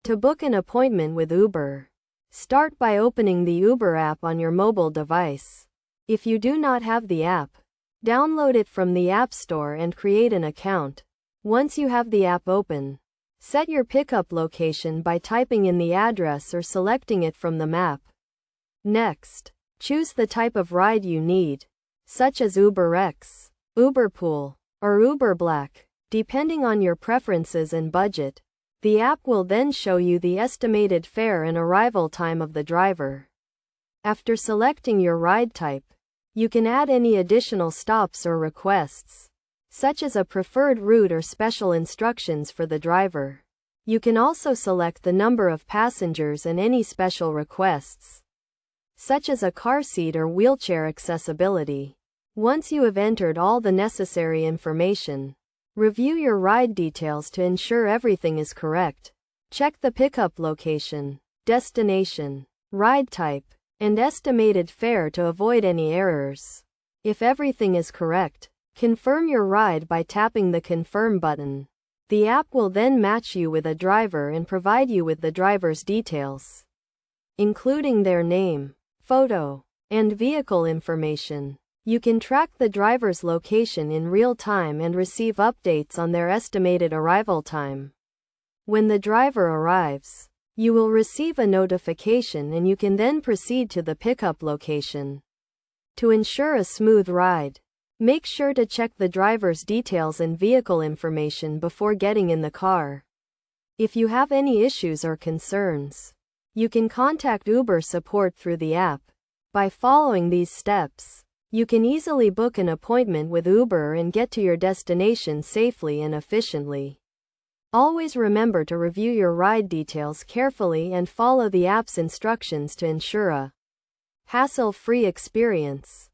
To book an appointment with Uber, start by opening the Uber app on your mobile device. If you do not have the app, download it from the App Store and create an account. Once you have the app open, set your pickup location by typing in the address or selecting it from the map. Next, choose the type of ride you need, such as UberX, Uberpool, or Uber Black. Depending on your preferences and budget, the app will then show you the estimated fare and arrival time of the driver. After selecting your ride type, you can add any additional stops or requests, such as a preferred route or special instructions for the driver. You can also select the number of passengers and any special requests, such as a car seat or wheelchair accessibility. Once you have entered all the necessary information, review your ride details to ensure everything is correct. Check the pickup location, destination, ride type, and estimated fare to avoid any errors. If everything is correct, confirm your ride by tapping the Confirm button. The app will then match you with a driver and provide you with the driver's details, including their name, photo, and vehicle information. You can track the driver's location in real time and receive updates on their estimated arrival time. When the driver arrives, you will receive a notification and you can then proceed to the pickup location. To ensure a smooth ride, make sure to check the driver's details and vehicle information before getting in the car. If you have any issues or concerns, you can contact Uber support through the app. By following these steps, you can easily book an appointment with Uber and get to your destination safely and efficiently. Always remember to review your ride details carefully and follow the app's instructions to ensure a hassle-free experience.